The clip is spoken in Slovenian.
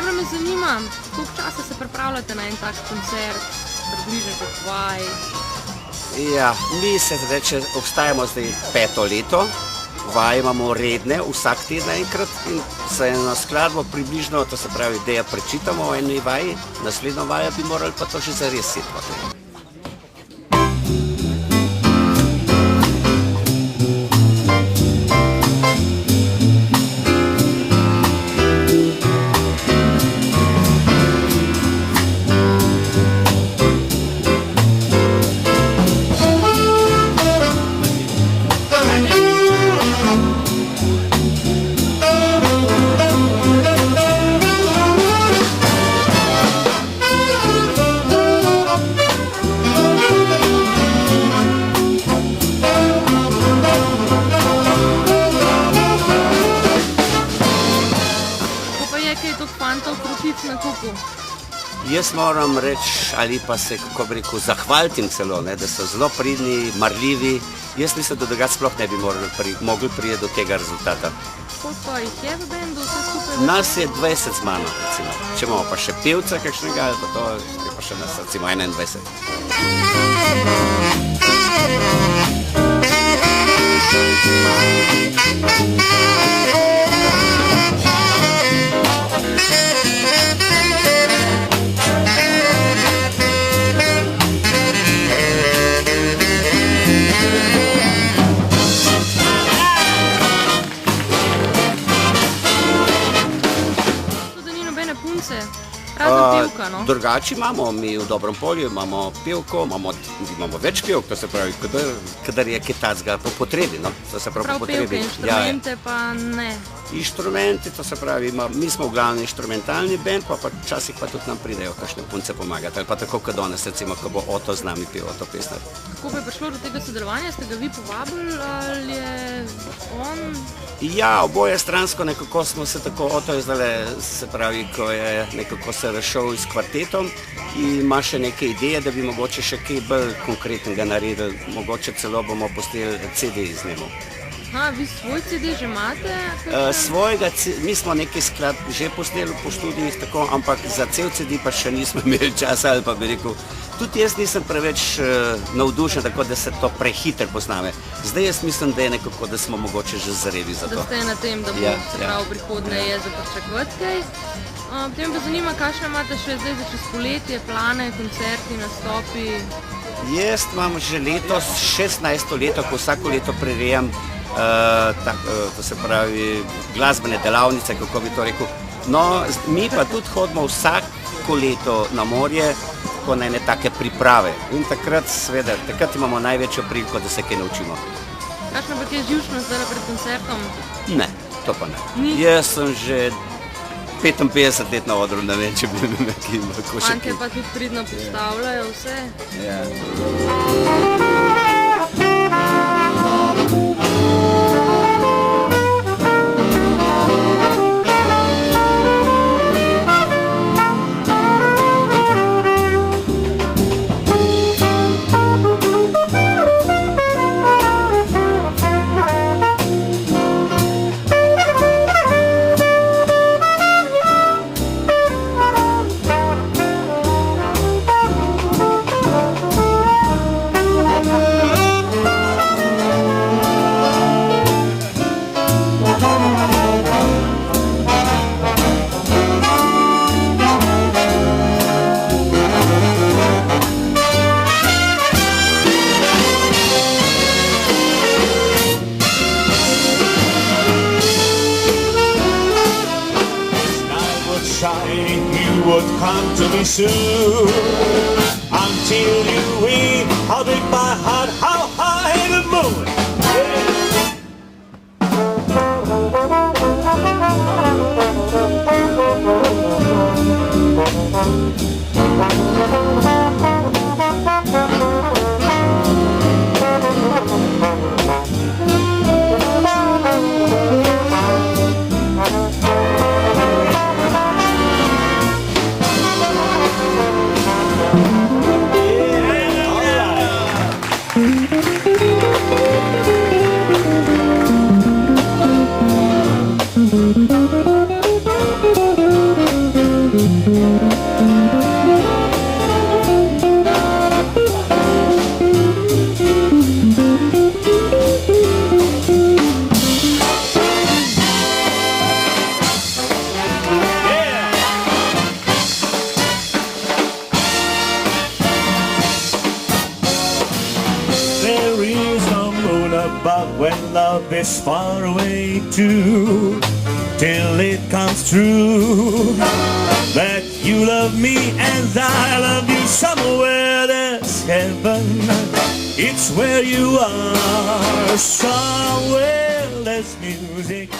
Najbolj me zanima, koliko časa se pripravljate na en tak koncert, približno kot vaj? Ja, mi se reče, obstajamo zdaj 5. leto, vaje imamo redne, vsak teden enkrat in za eno skladbo približno, to se pravi, ideja prečitamo o eni vaji, naslednjo vajo bi morali pa to že zares seti. Jaz moram reči, ali pa se, kako bi rekel, zahvaliti celo, da so zelo pridni, marljivi. Jaz mislim, da drugače sploh ne bi mogli priti do tega rezultata. Koliko jih je v bendu vse skupaj? Nas je 20 z mano, recimo. Če imamo pa še pevca kakšnega, ali pa to je pa še nas, recimo 21. Drugače imamo, mi v Dobrom Polju imamo pevko, imamo več pevk, to se pravi, kadar je kaj tacga po potrebi, no, to se pravi po potrebi. Prav pevke, inštrumente pa ne. Inštrumenti, to se pravi, mi smo v glavni inštrumentalni band, pa včasih pa tudi nam pridejo kakšne punce pomagati, ali pa tako kot danes, recimo, ko bo Oto z nami pil, Oto Pestner. Kako bi prišlo do tega sodelovanja, ste ga vi povabili ali je on? Ja, oboje stransko nekako smo se tako, Oto je zdaj, se pravi, ko je nekako se razšel s kvartetom in ima še neke ideje, da bi mogoče še kaj bolj konkretnega naredili, mogoče celo bomo postili CD z njemu. Vi svoj CD že imate? Svojega, mi smo nekaj skladb že posneli po študijih, tako, ampak za cel CD pa še nismo imeli časa, ali pa bi rekel, tudi jaz nisem preveč navdušen, tako da se to prehiter pozname. Zdaj jaz mislim, da je nekako, da smo mogoče že zreli za to. Da ste na tem, da bo se prav prihodne je za pričakovati kaj. Potem me zanima, kakšne imate še zdaj za čez poletje, plane, koncerti, nastopi? Jaz imam že letos 16. leto, ko vsako leto prirejam, to se pravi, glasbene delavnice, kako bi to rekel. No, mi pa tudi hodimo vsako leto na morje, tako na ene take priprave. In takrat, seveda, takrat imamo največjo priliko, da se kaj naučimo. Kakšna pa je živčnost zdaj pred koncertom? Ne, to pa ne. Jaz sem že 55 let na odru, ne vem, če bi me nekaj lahko še kaj. Fantje pa tudi pridno predstavljajo vse. Ja. Would come to me soon until you weep. I'll break my heart, how high the moon. dreaming about when love is far away too, till it comes true that you love me and I love you. Somewhere there's heaven, it's where you are. Somewhere there's music